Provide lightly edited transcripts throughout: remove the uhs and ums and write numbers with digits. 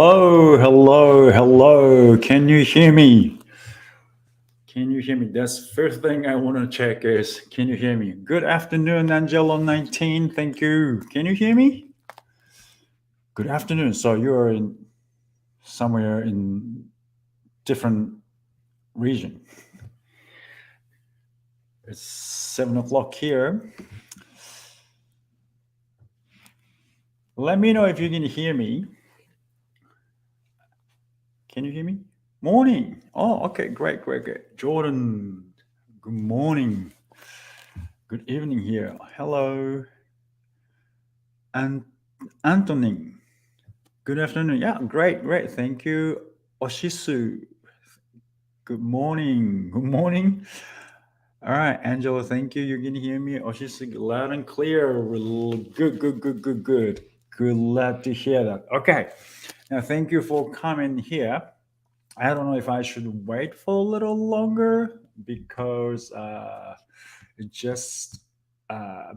Hello, hello, hello. Can you hear me? Can you hear me? That's first thing I want to check is can you hear me? Good afternoon, Angelo 19. Thank you. Can you hear me? Good afternoon. So you're in somewhere in different region. It's 7 o'clock here. Let me know if you can hear me. Can you hear me? Morning. Oh, okay. Great, great, great. Jordan, good morning. Good evening here. Hello. And Anthony, good afternoon. Yeah, great, great. Thank you. Oshisu, good morning. Good morning. All right, Angela, thank you. You can hear me. Oshisu, loud and clear. Good, good, good, good, good. Glad to hear that. Okay. Now, thank you for coming here. I don't know if I should wait for a little longer because it just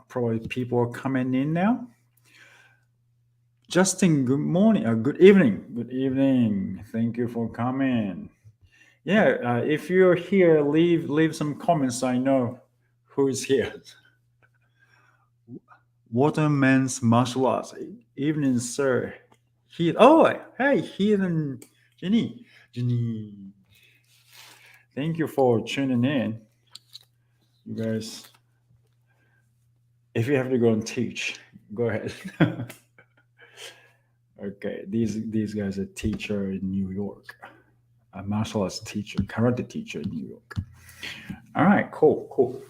probably people are coming in now. Justin, good morning. Good evening. Good evening. Thank you for coming. Yeah, if you're here, leave some comments so I know who is here. Waterman's martial arts. Evening, sir. Hey, Heathen Jenny. Jenny. Thank you for tuning in. You guys, if you have to go and teach, go ahead. Okay, these guys are teacher in New York. A martial arts teacher, karate teacher in New York. All right, cool, cool.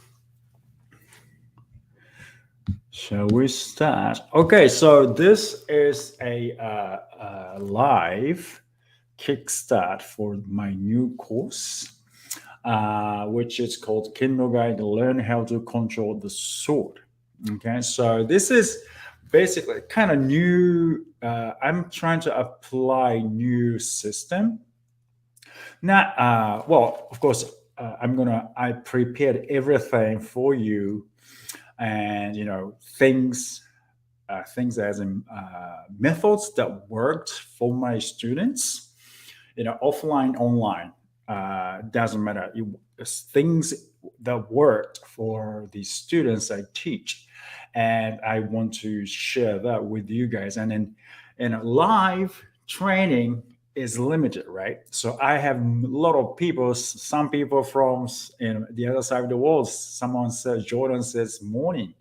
Shall we start? Okay, so this is a live kickstart for my new course, which is called Kendo Guide to Learn How to Control the Sword. Okay, so this is basically kind of new. I'm trying to apply new system. Not well, of course. I prepared everything for you, and things as in methods that worked for my students. Offline, online, doesn't matter. It's things that worked for the students I teach, and I want to share that with you guys. And then, live training is limited, right? So I have a lot of people. Some people from the other side of the world. Someone says Jordan says morning,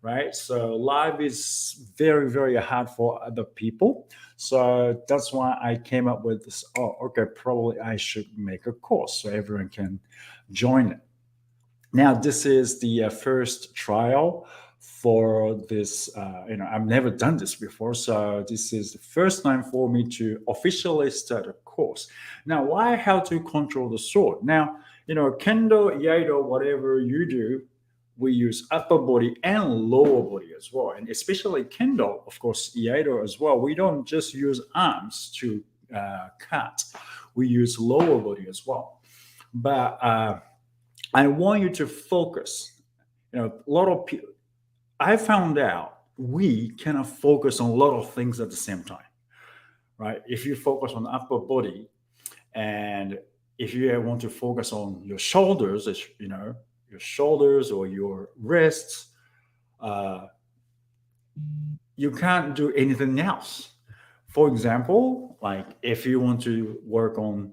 right? So live is very, very hard for other people. So that's why I came up with this. Oh, okay, probably I should make a course so everyone can join it. Now, this is the first trial for this. I've never done this before, so this is the first time for me to officially start a course. Now, why how to control the sword? Now, Kendo, Iaido, whatever you do, we use upper body and lower body as well, and especially Kendo, of course, Iaido as well. We don't just use arms to cut; we use lower body as well. But I want you to focus. A lot of people. I found out we cannot focus on a lot of things at the same time, right? If you focus on upper body, and if you want to focus on your shoulders, your shoulders or your wrists, uh, you can't do anything else. For example, like if you want to work on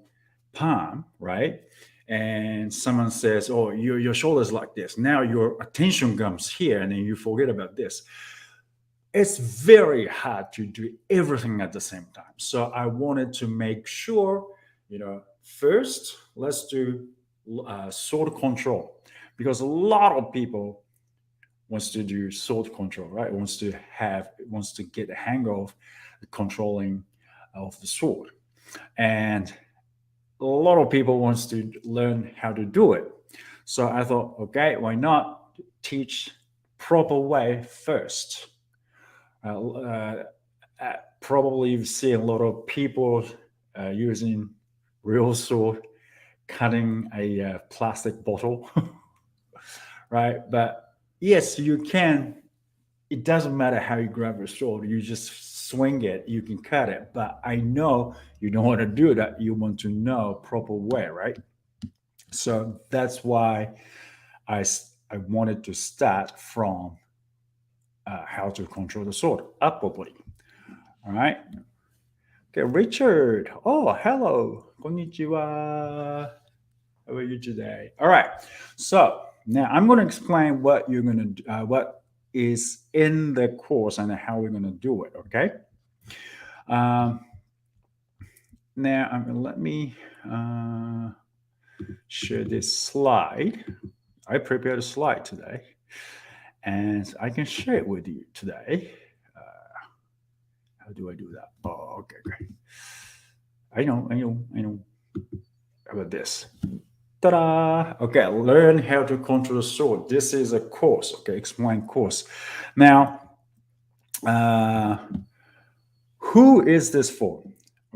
palm, right? And someone says, "Oh, your shoulders like this." Now your attention comes here, and then you forget about this. It's very hard to do everything at the same time. So I wanted to make sure, first let's do sword control, because a lot of people wants to do sword control, right? Wants to get a hang of the controlling of the sword, and a lot of people wants to learn how to do it. So I thought, okay, why not teach proper way first? Probably you've seen a lot of people using real sword cutting a plastic bottle, right? But yes, you can. It doesn't matter how you grab your sword. You just swing it, you can cut it. But I know you don't want to do that. You want to know proper way, right? So that's why I wanted to start from how to control the sword upwardly. All right. Okay, Richard. Oh, hello. Konnichiwa. How are you today? All right. So now I'm going to explain what you're going to what is in the course and how we're going to do it. Okay. Um, now let me share this slide. I prepared a slide today, and I can share it with you today. How do I do that? Oh, okay, great. I know. How about this? Ta-da! Okay, learn how to control the sword. This is a course. Okay, explain course. Now, uh, who is this for?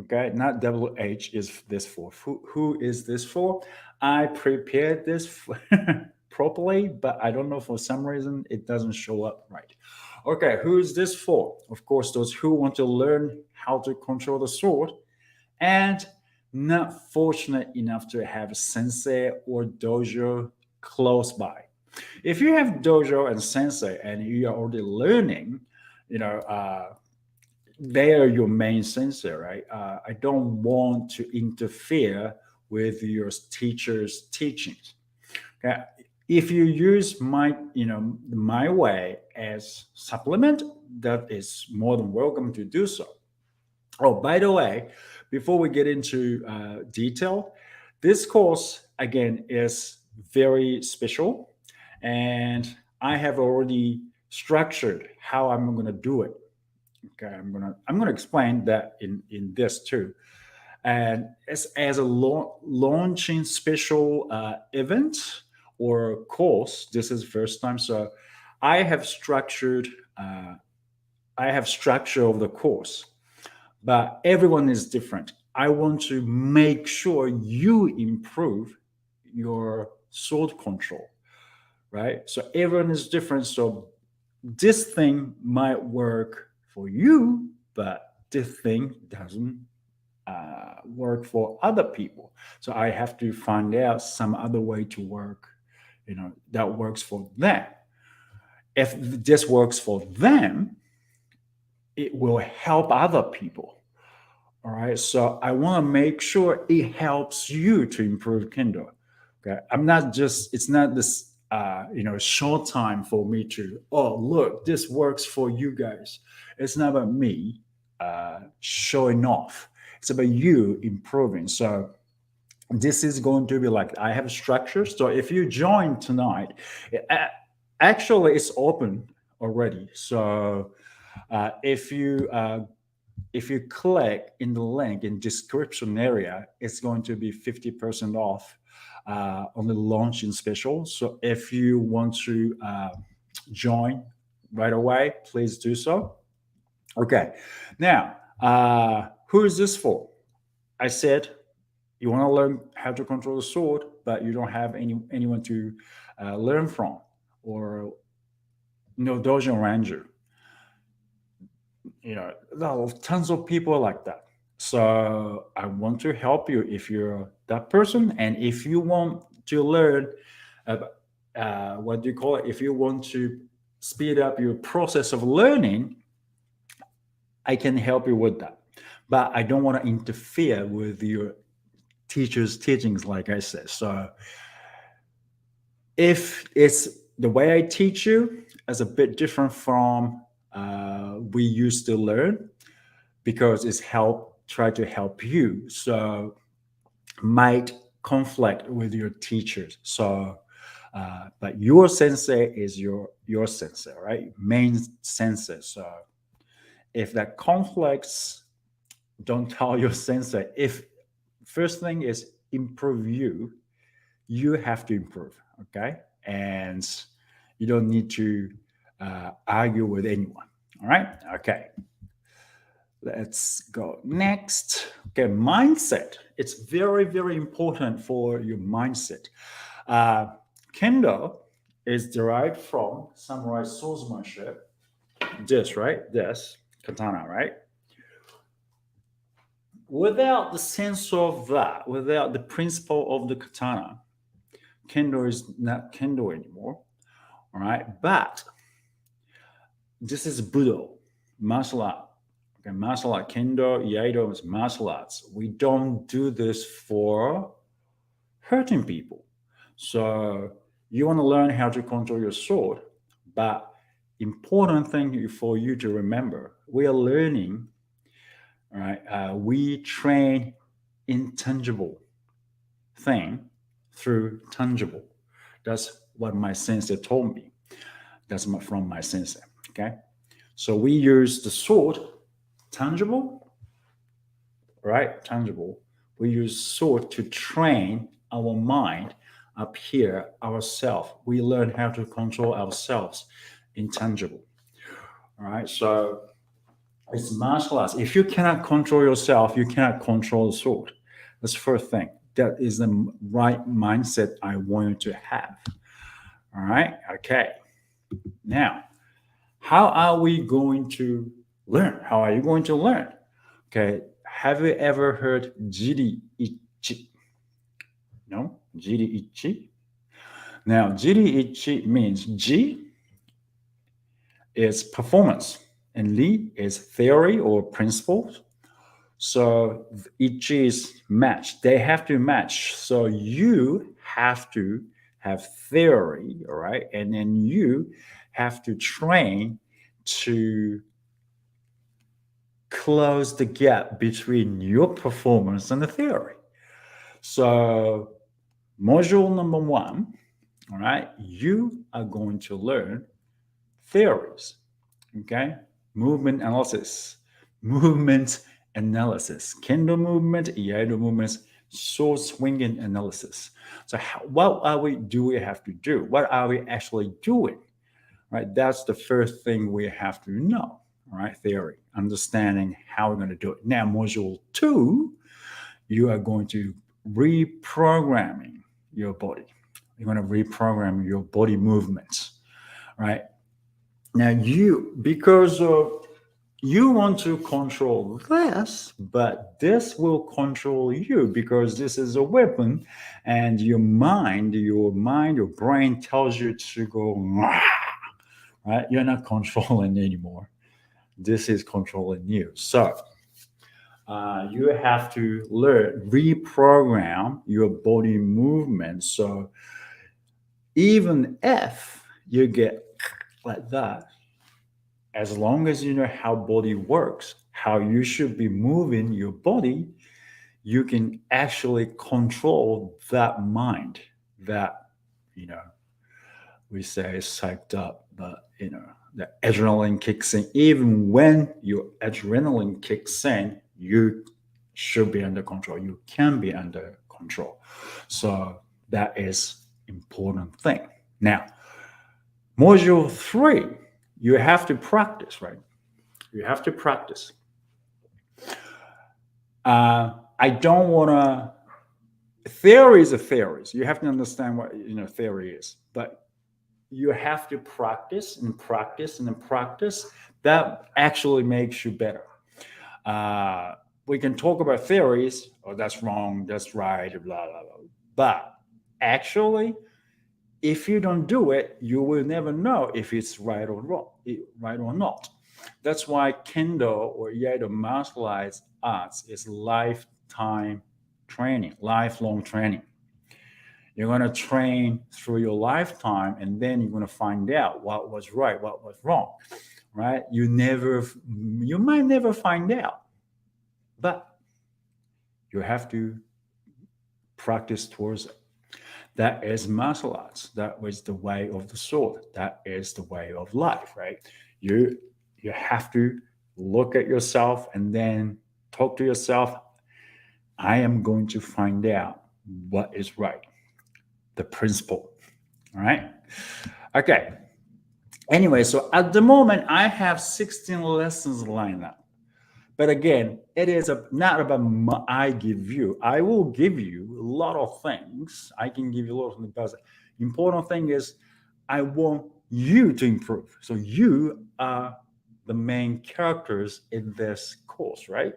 Okay, not WH is this for. Who is this for? I prepared this properly, but I don't know, for some reason it doesn't show up right. Okay, who is this for? Of course, those who want to learn how to control the sword and not fortunate enough to have a sensei or dojo close by. If you have dojo and sensei and you are already learning, you know, they are your main sensei, right? I don't want to interfere with your teacher's teachings. Okay, if you use my way as supplement, that is more than welcome to do so. Oh, by the way, before we get into detail, this course again is very special, and I have already structured how I'm going to do it. Okay, I'm gonna explain that in this too, and as a launching special event or course. This is first time, so I have structured. I have structure of the course, but everyone is different. I want to make sure you improve your sword control, right? So everyone is different. So this thing might work for you, but this thing doesn't work for other people. So I have to find out some other way to work, that works for them. If this works for them, it will help other people. All right. So I want to make sure it helps you to improve Kendo. Okay. It's not this, short time for me to, oh, look, this works for you guys. It's not about me showing off. It's about you improving. So this is going to be like, I have a structure. So if you join tonight, actually it's open already. So if you click in the link in description area, it's going to be 50% off on the launching special. So if you want to join right away, please do so. Okay. Now, who is this for? I said you want to learn how to control the sword, but you don't have anyone to learn from, or no dojo ranger. There are tons of people like that. So I want to help you if you're that person, and if you want to learn, what do you call it? If you want to speed up your process of learning, I can help you with that. But I don't want to interfere with your teacher's teachings, like I said. So if it's the way I teach you is a bit different from we used to learn, because it's try to help you, so might conflict with your teachers. So but your sensei is your sensei, right? Main sensei. So if that conflicts, don't tell your sensei. If first thing is improve you have to improve. Okay, and you don't need to argue with anyone. All right. Okay. Let's go next. Okay, mindset. It's very, very important for your mindset. Kendo is derived from samurai swordsmanship. This, right? This katana, right? Without the sense of that, without the principle of the katana, Kendo is not Kendo anymore. All right. But this is Budo, martial art. Okay, martial art, Kendo, Iaido is martial arts. We don't do this for hurting people. So you want to learn how to control your sword, but important thing for you to remember, we are learning, all right? We train intangible thing through tangible. That's what my sensei told me. That's from my sensei. Okay. So we use the sword, tangible, right? Tangible. We use sword to train our mind up here, ourselves. We learn how to control ourselves, intangible. All right. So it's martial arts. If you cannot control yourself, you cannot control the sword. That's the first thing. That is the right mindset I want you to have. All right. Okay. Now, how are we going to learn? How are you going to learn? Okay. Have you ever heard jiri ichi? No? Jiri ichi? Now, jiri ichi means ji is performance and li is theory or principles. So each is match. They have to match. So you have to have theory, all right? And then you have to train to close the gap between your performance and the theory. So module number 1, all right, you are going to learn theories, okay? Movement analysis, Kendo movement, Iaido movements, sword swinging analysis. So do we have to do? What are we actually doing? Right? That's the first thing we have to know. All right, theory, understanding how we're going to do it. Now, module 2, you are going to reprogramming your body. You're going to reprogram your body movements, right? Now, because of you want to control this, but this will control you because this is a weapon, and your brain tells you to go, right? You're not controlling anymore. This is controlling you. So you have to reprogram your body movement. So even if you get like that, as long as you know how body works, how you should be moving your body, you can actually control that mind that, we say is psyched up, but, the adrenaline kicks in. Even when your adrenaline kicks in, you should be under control. You can be under control. So that is important thing. Now, module 3, you have to practice, right? You have to practice. I don't want to. Theories are theories. You have to understand what theory is, but you have to practice and practice and then practice. That actually makes you better. We can talk about theories. Oh, that's wrong. That's right. Blah blah blah. But actually, if you don't do it, you will never know if it's right or wrong, right or not. That's why Kendo or Iaido martial arts is lifetime training, lifelong training. You're going to train through your lifetime, and then you're going to find out what was right, what was wrong, right? You might never find out, but you have to practice towards it. That is martial arts. That is the way of the sword. That is the way of life, right? You have to look at yourself and then talk to yourself. I am going to find out what is right. The principle. All right. Okay. Anyway, so at the moment, I have 16 lessons lined up. But again, it is not about I give you. I will give you a lot of things. I can give you a lot of things. But the important thing is I want you to improve. So you are the main characters in this course, right?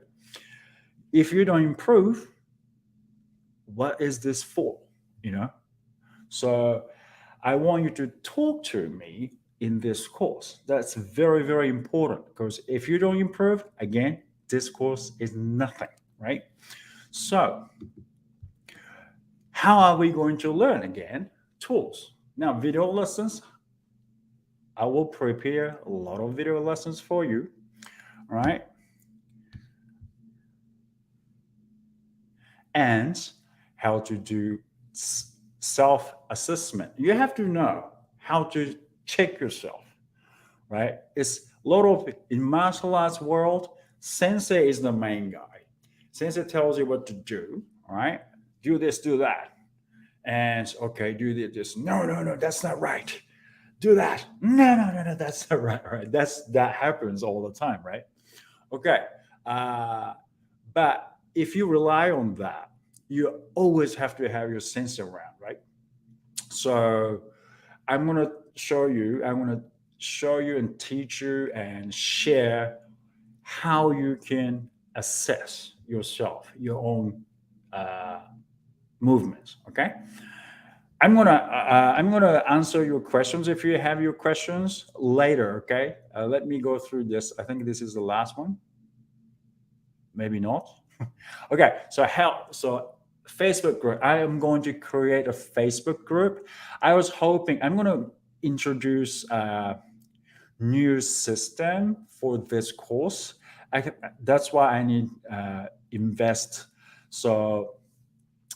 If you don't improve, what is this for? You know? So I want you to talk to me in this course. That's very, very important because if you don't improve, again, this course is nothing, right? So, how are we going to learn again? Tools. Now, video lessons, I will prepare a lot of video lessons for you, all right? And how to do self assessment. You have to know how to check yourself, right? It's a lot of in martial arts world, sensei is the main guy. Sensei tells you what to do, all right? Do this, do that. And okay, do this. No, no, no, that's not right. Do that. No, no, no, no, that's not right. Right? That happens all the time, right? Okay. Uh, but if you rely on that, you always have to have your sensei around, right? So I'm gonna show you and teach you and share how you can assess yourself, your own uh, movements. Okay, I'm gonna answer your questions if you have your questions later. Okay, let me go through this. I think this is the last one. Maybe not. Okay, so Facebook group. I am going to create a Facebook group. I was hoping I'm going to introduce a new system for this course. That's why I need invest. So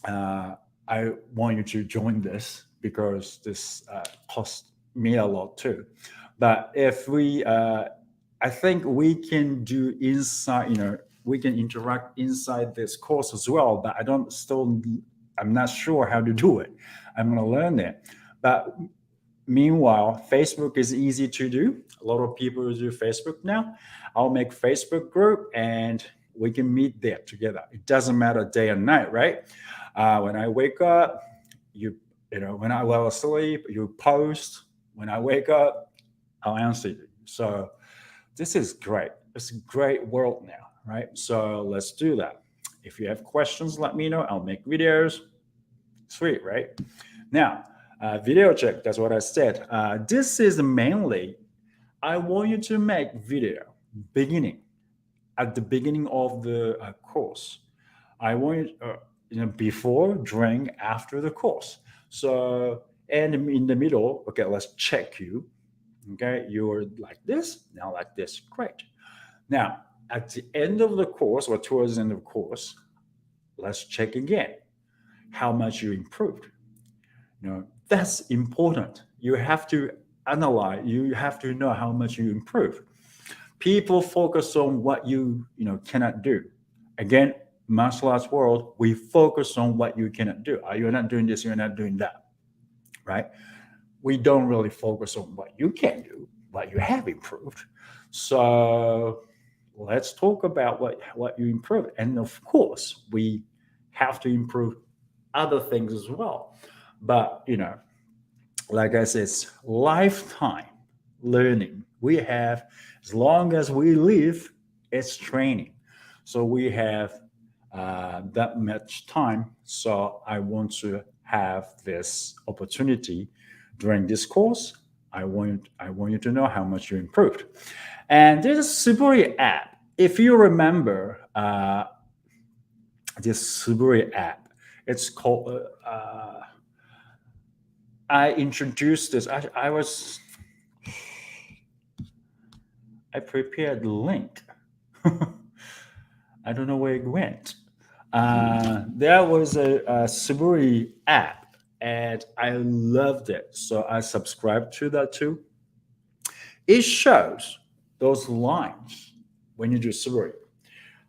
I want you to join this because this costs me a lot too. But if I think we can do inside, we can interact inside this course as well. But I'm not sure how to do it. I'm going to learn it. But meanwhile, Facebook is easy to do. A lot of people do Facebook now. I'll make Facebook group and we can meet there together. It doesn't matter day and night, right? When I wake up, when I go asleep, you post. When I wake up, I'll answer you. So this is great. It's a great world now, right? So let's do that. If you have questions, let me know. I'll make videos. Sweet, right? Now, video check. That's what I said. This is mainly, I want you to make video at the beginning of the course. I want you, before, during, after the course. So, and in the middle, okay, let's check you. Okay, you're like this, now like this. Great. Now, at the end of the course or towards the end of the course, let's check again how much you improved. That's important. You have to analyze, you have to know how much you improve. People focus on what you cannot do. Again, martial arts world, we focus on what you cannot do. You're not doing this, you're not doing that, right? We don't really focus on what you can do, what you have improved. So let's talk about what you improved. And of course, we have to improve other things as well. But, like I said, it's lifetime learning. We have, as long as we live, it's training. So we have that much time. So I want to have this opportunity during this course. I want you to know how much you improved. And there's a Suburi app. If you remember this Suburi app, it's called. I introduced this. I prepared the link. I don't know where it went. There was a Suburi app, and I loved it. So I subscribed to that too. It shows those lines when you do Suburi.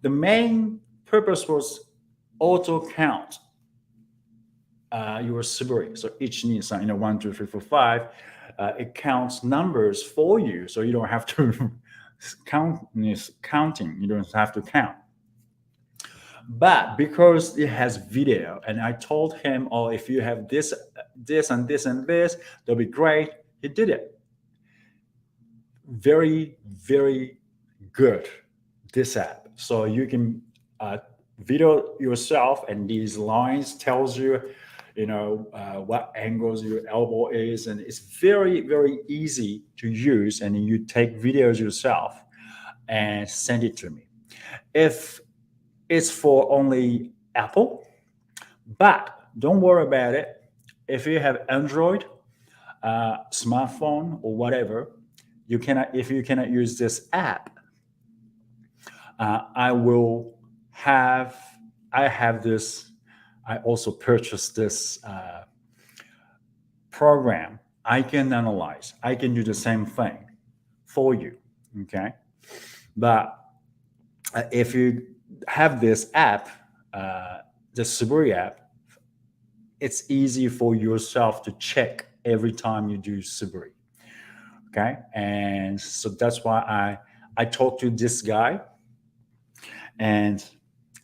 The main purpose was auto count your Suburi. So each Nissan, 1, 2, 3, 4, 5, it counts numbers for you. So you don't have to counting. You don't have to count. But because it has video, and I told him, oh, if you have this, and this, and this, that'll be great. He did it. very, very good, this app. So you can video yourself, and these lines tells you, what angles your elbow is, and it's very, very easy to use. And you take videos yourself and send it to me. If it's for only Apple, but don't worry about it. If you have Android, smartphone or whatever, you cannot. If you cannot use this app, I will have. I have this. I also purchased this program. I can analyze. I can do the same thing for you. Okay, but if you have this app, the Suburi app, it's easy for yourself to check every time you do Suburi. Okay, and so that's why I talked to this guy, and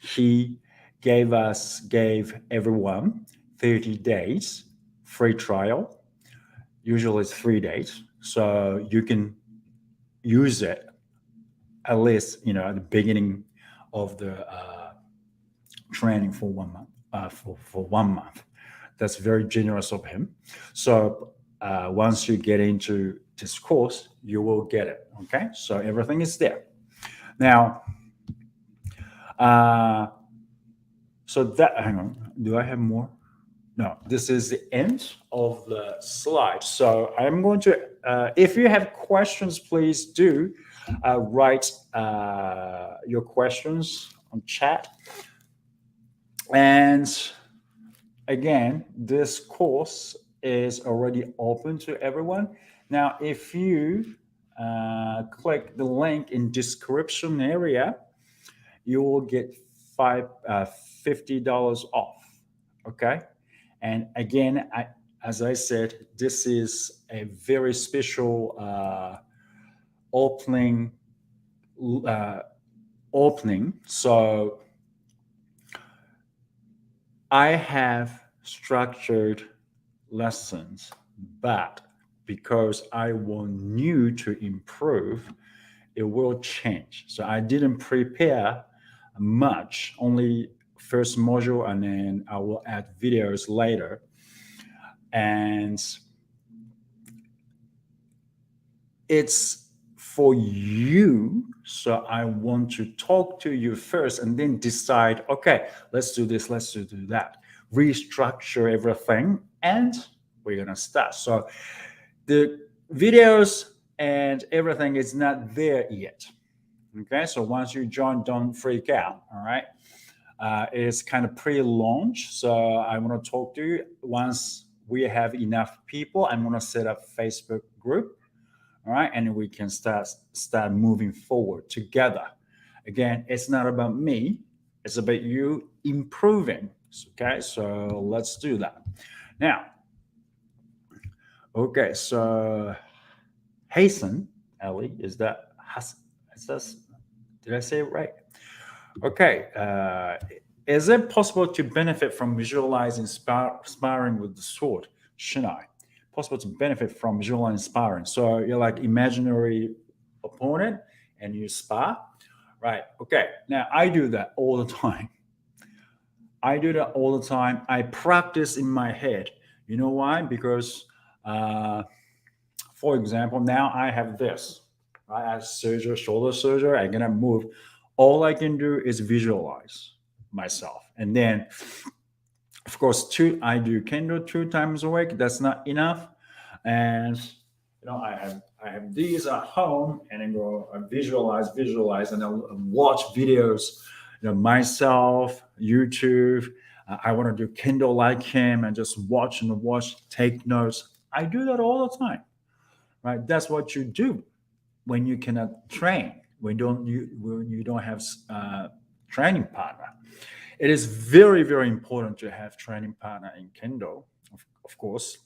he gave everyone 30 days free trial. Usually it's 3 days, so you can use it at least at the beginning of the training for 1 month. For 1 month, that's very generous of him. So once you get into this course, you will get it. Okay, so everything is there. Now, so that, hang on, do I have more? No, this is the end of the slide. So I'm going to, if you have questions, please do write your questions on chat. And again, this course is already open to everyone. Now, if you click the link in description area, you will get $50 off. Okay, and again, as I said, this is a very special opening. Opening. So I have structured lessons, but because I want you to improve, it will change. So I didn't prepare much, only first module, and then I will add videos later. And it's for you. So I want to talk to you first and then decide, okay, let's do this, let's do that, restructure everything, and we're going to start. So the videos and everything is not there yet. Okay, so once you join, don't freak out. All right, it's kind of pre-launch, so I want to talk to you. Once we have enough people, I'm going to set up Facebook group. All right, and we can start moving forward together. Again, it's not about me, it's about you improving. Okay, so let's do that now. Okay, so Hasten, Ellie, is that Hassan? Did I say it right? Okay. Is it possible to benefit from visualizing sparring with the sword? Shinai. Possible to benefit from visualizing sparring. So you're like imaginary opponent and you spar. Right. Okay. Now I do that all the time. I practice in my head. You know why? Because, for example, now I have this. Right? I have surgery, shoulder surgery. I'm gonna move. All I can do is visualize myself, and then, of course, I do Kendo 2 times a week. That's not enough, and I have these at home, and I go visualize, and I'll watch videos, myself, YouTube. I want to do Kendo like him, and just watch, take notes. I do that all the time, right? That's what you do when you cannot train, when you don't have training partner. It is very, very important to have training partner in Kendo, of course.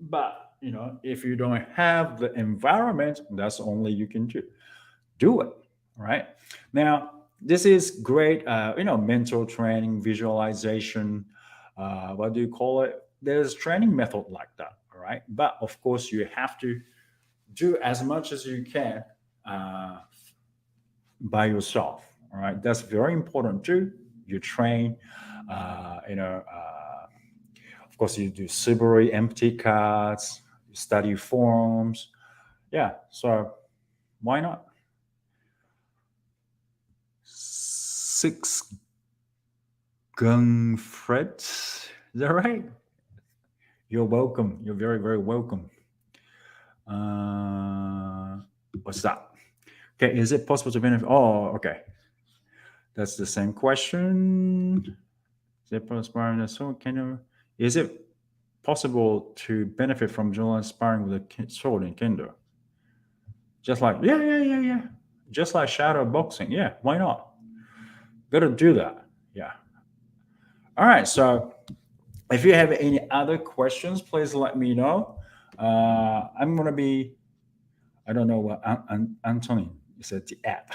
But if you don't have the environment, that's only you can do it. Right now, this is great. Mental training, visualization. What do you call it? There's training method like that. All right, but of course you have to do as much as you can uh, by yourself. All right, that's very important too. You train, of course, you do Subaru empty cards, you study forms. Yeah, so why not? Six gun threats. Is that right? You're welcome. You're very, very welcome. Uh, what's that? Okay, is it possible to benefit? Oh, okay. That's the same question. Is it possible? So can you? Is it possible to benefit from journal sparring with a sword in Kendo? Just like yeah. Just like shadow boxing. Yeah, why not? Gotta do that. Yeah. All right. So if you have any other questions, please let me know. I'm gonna be. I don't know what Anthony said. The app.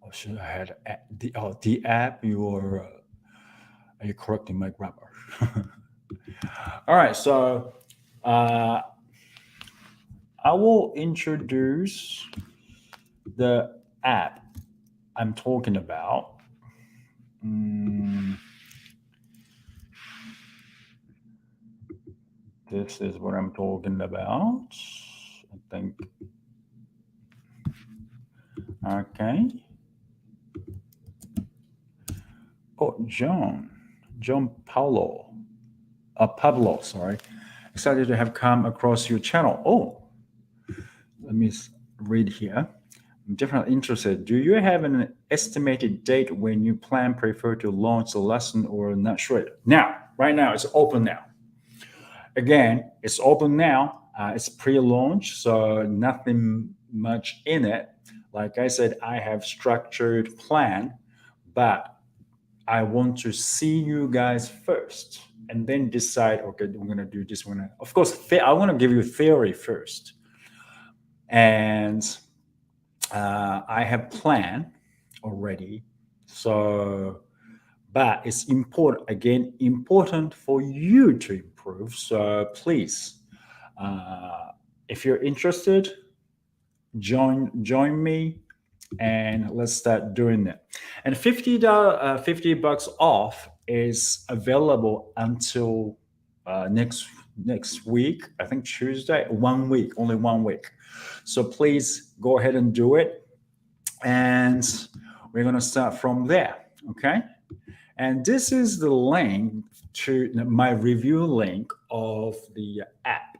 Oh, should I had the app? Are you correcting my grammar? All right. So uh, I will introduce the app I'm talking about. Mm, this is what I'm talking about. I think. Okay. Oh, John Paulo. Pablo, sorry. Excited to have come across your channel. Oh, let me read here. I'm definitely interested. Do you have an estimated date when you prefer to launch the lesson or not sure? Now, right now, it's open now. Again, it's open now. It's pre-launch, so nothing much in it. Like I said, I have structured plan, but I want to see you guys first and then decide, okay, we're going to do this one. Of course, I want to give you theory first. And I have plan already. So, but it's important, again, important for you to improve. So please, uh, if you're interested, join me and let's start doing it. And $50 off is available until next week. I think Tuesday. 1 week, only 1 week. So please go ahead and do it, and we're gonna start from there. Okay. And this is the link to my review link of the app.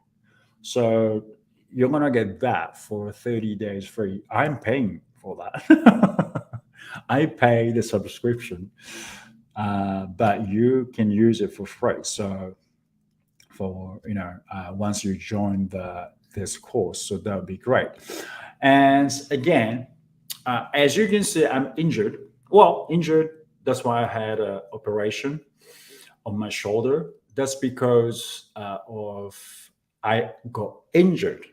So you're gonna get that for 30 days free. I'm paying for that. I pay the subscription, but you can use it for free. So for once you join this course, so that would be great. And again, as you can see, I'm injured. Well, injured. That's why I had an operation on my shoulder. That's because of I got injured.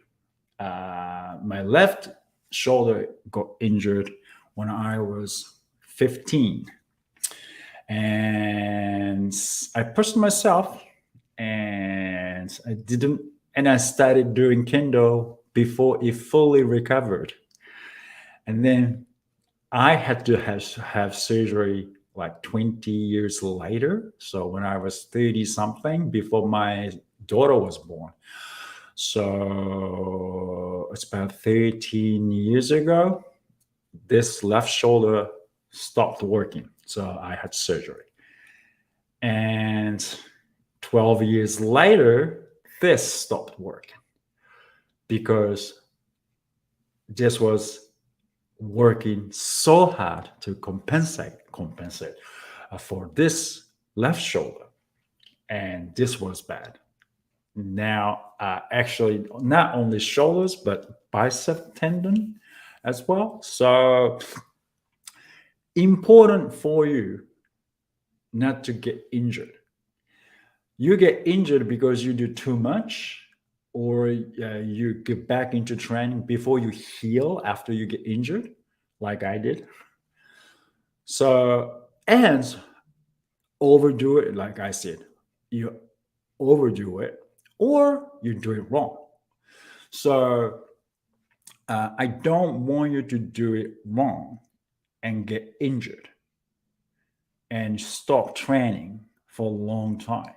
My left shoulder got injured when I was 15. And I pushed myself and I started doing Kendo before it fully recovered. And then I had to have surgery like 20 years later. So when I was 30 something, before my daughter was born. So it's about 13 years ago, this left shoulder stopped working. So I had surgery. And 12 years later, this stopped working because this was working so hard to compensate for this left shoulder. And this was bad. Now, actually, not only shoulders, but bicep tendon as well. So important for you not to get injured. You get injured because you do too much, or you get back into training before you heal after you get injured, like I did. So, and overdo it, like I said, you overdo it, or you do it wrong. So I don't want you to do it wrong and get injured and stop training for a long time.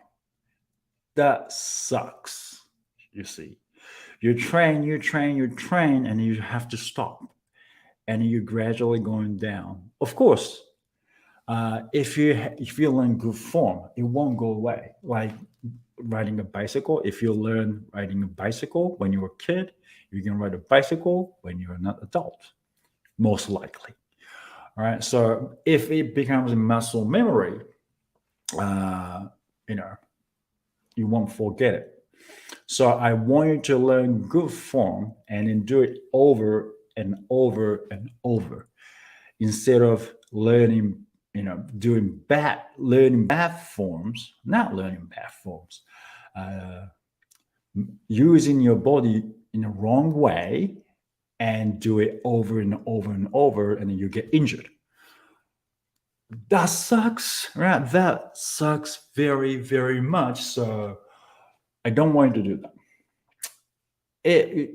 That sucks. You see, you train, and you have to stop, and you're gradually going down. Of course, if you learn good form, it won't go away. Like riding a bicycle, if you learn riding a bicycle when you were a kid, you can ride a bicycle when you're an adult, most likely. All right. So if it becomes a muscle memory, uh, you know, you won't forget it. So I want you to learn good form and then do it over and over and over instead of learning bad forms, not learning bad forms, uh, using your body in the wrong way and do it over and over and over, and then you get injured. That sucks, right? That sucks very, very much. So I don't want you to do that. It,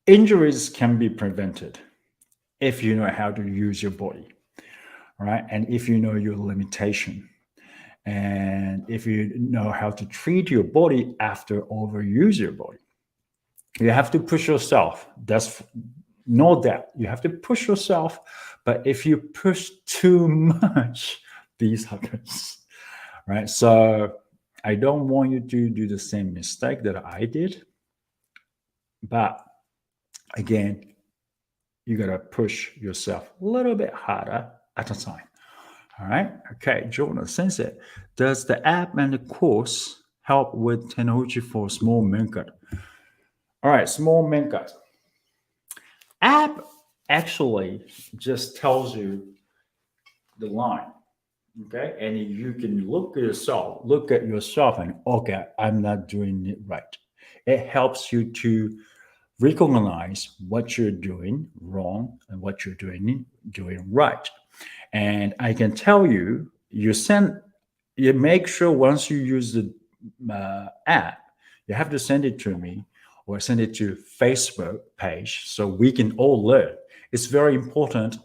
injuries can be prevented if you know how to use your body, right? And if you know your limitation, and if you know how to treat your body after overuse your body. You have to push yourself. That's no doubt. You have to push yourself. But if you push too much, these happens, right? So I don't want you to do the same mistake that I did. But again, you got to push yourself a little bit harder at a time. All right. Okay. Jonah Sensei, does the app and the course help with Tenouchi for small menkat? All right. Small menkat. App actually just tells you the line. Okay. And you can look at yourself and, okay, I'm not doing it right. It helps you to recognize what you're doing wrong and what you're doing right. And I can tell you, you make sure once you use the app, you have to send it to me or send it to Facebook page so we can all learn. It's very important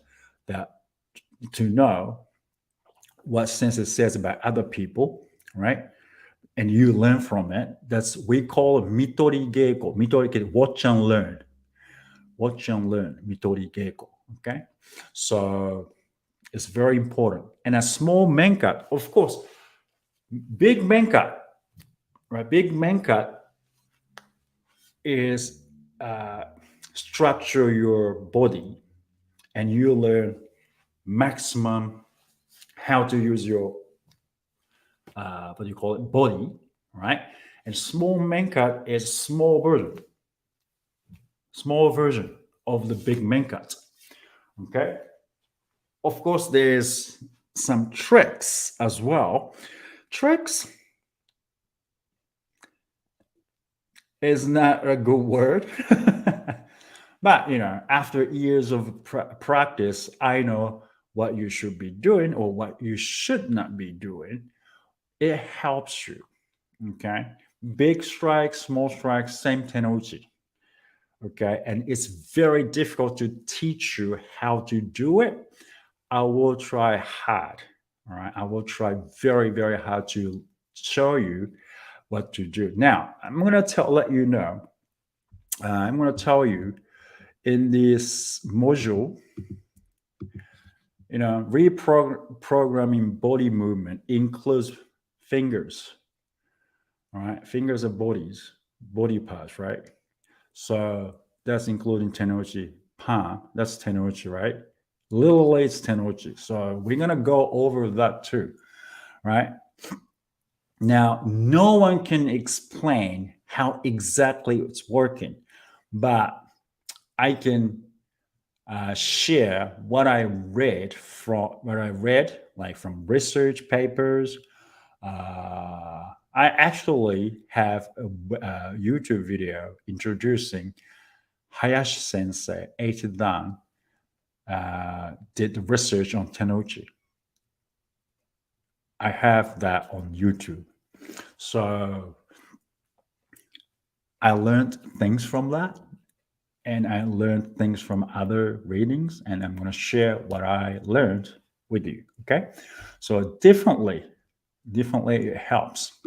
that to know what Sensei says about other people, right? And you learn from it. That's we call it Mitori Geiko. Mitori Geiko, watch and learn. Watch and learn, Mitori Geiko. Okay. So it's very important. And a small menkat, of course, big menkat, right? Big menkat is structure your body and you learn maximum how to use your what do you call it, body, right? And small menkat is small version of the big menkat. Okay. Of course, there's some tricks as well. Tricks is not a good word. But, after years of practice, I know what you should be doing or what you should not be doing. It helps you. Okay. Big strikes, small strikes, same tenouchi. Okay. And it's very difficult to teach you how to do it. I will try hard. All right. I will try very, very hard to show you what to do. Now, I'm going to let you know. I'm going to tell you in this module, reprogramming body movement includes fingers. All right. Fingers are body parts, right? So that's including tenouchi, palm. That's tenouchi, right? Little legs tenouchi. So we're going to go over that too, right? Now, no one can explain how exactly it's working, but I can share what I read like from research papers. I actually have a YouTube video introducing Hayashi Sensei, H. Dan, did the research on tenouchi. I have that on YouTube. So I learned things from that, and I learned things from other readings, and I'm going to share what I learned with you. Okay, so differently it helps.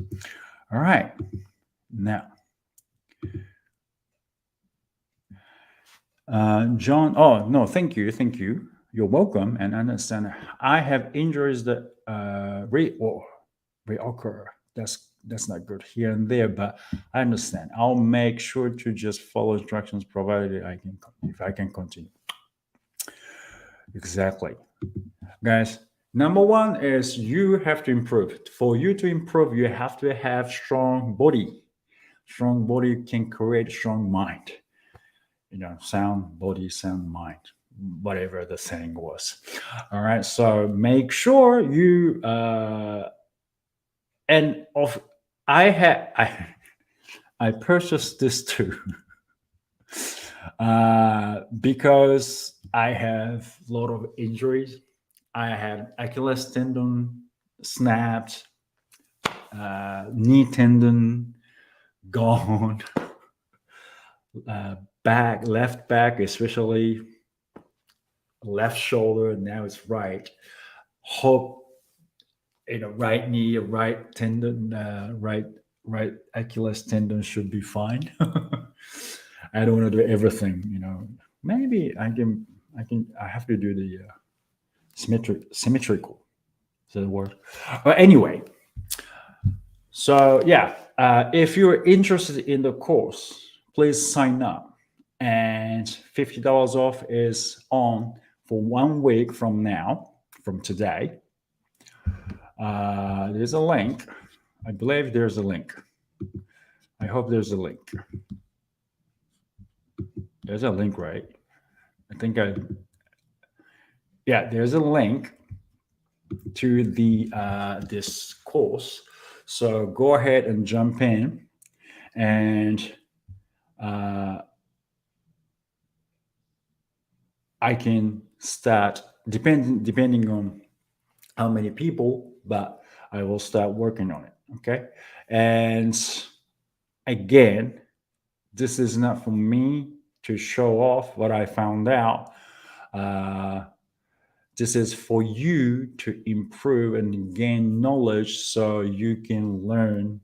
All right, now, John. Oh no, thank you. You're welcome, and understand. I have injuries that reoccur. That's not good here and there, but I understand. I'll make sure to just follow instructions provided I can, if I can continue. Exactly. Guys, number one is you have to improve. For you to improve, you have to have strong body. Strong body can create strong mind. Sound body, sound mind, whatever the saying was. All right. So make sure you and of I purchased this too. Because I have a lot of injuries. I had Achilles tendon snapped, knee tendon gone, left back, especially left shoulder. Now it's right. Hope right knee, right tendon, right Achilles tendon should be fine. I don't want to do everything. Maybe I have to do the symmetrical. Is that the word? But anyway, so yeah, if you're interested in the course, please sign up. And $50 off is on for 1 week from now, from today. There's a link. I believe there's a link. I hope there's a link. There's a link, right? There's a link to the this course. So go ahead and jump in, and I can start depending on how many people, but I will start working on it. Okay, and again, this is not for me to show off what I found out. This is for you to improve and gain knowledge so you can learn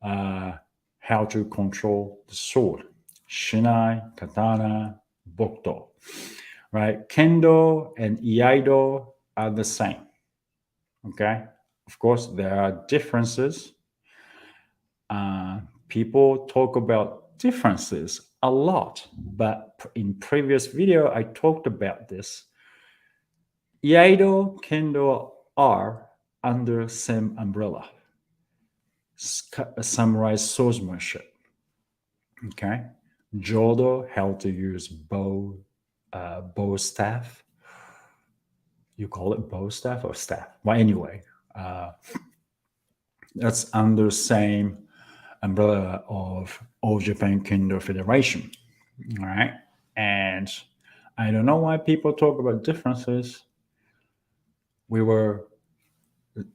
how to control the sword. Shinai, katana, bokto. Right? Kendo and Iaido are the same. Okay? Of course, there are differences. People talk about differences a lot, but in previous video, I talked about this. Iaido, Kendo are under same umbrella. Samurai swordsmanship. Okay. Jodo, how to use bow staff. You call it bow staff or staff? Well, anyway, that's under same umbrella of All Japan Kendo Federation. All right. And I don't know why people talk about differences. We were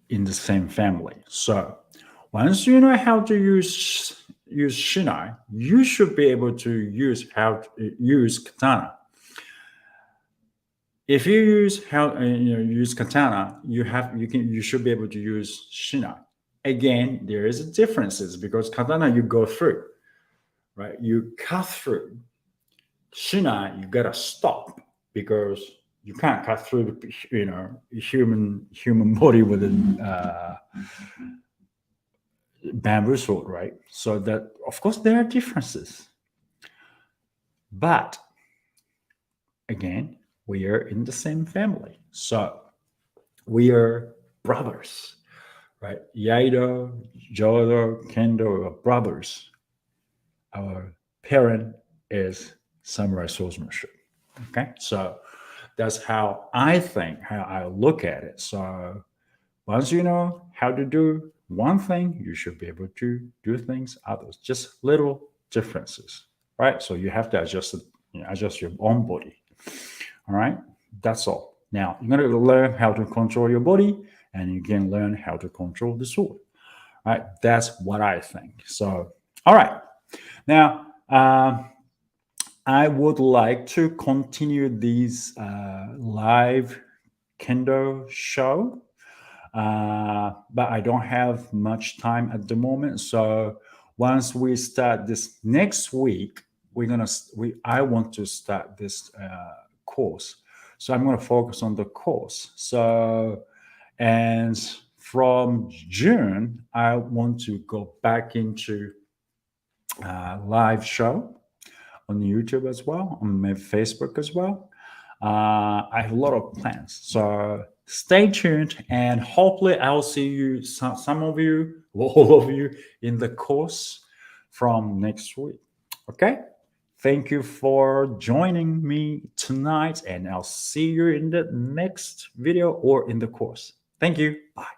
in the same family. So once you know how to use shinai, you should be able to use katana. If you use katana, you should be able to use shinai. Again, there is differences because katana you go through, right? You cut through. Shinai you gotta stop because you can't cut through human body with a bamboo sword, right? So that of course there are differences, but again, we are in the same family, so we are brothers, right? Iaido, Jodo, Kendo are brothers. Our parent is samurai swordsmanship. Okay, so that's how I think, how I look at it. So once you know how to do one thing, you should be able to do things others. Just little differences, right? So you have to adjust your own body. All right, that's all. Now you're going to learn how to control your body, and you can learn how to control the sword. All right, that's what I think. So, all right. Now, I would like to continue these live Kendo show, but I don't have much time at the moment. So once we start this next week, I want to start this course. So I'm gonna focus on the course. So and from June, I want to go back into live show on YouTube as well, on my Facebook as well. I have a lot of plans. So stay tuned, and hopefully I'll see you, some of you, all of you, in the course from next week. Okay? Thank you for joining me tonight, and I'll see you in the next video or in the course. Thank you. Bye.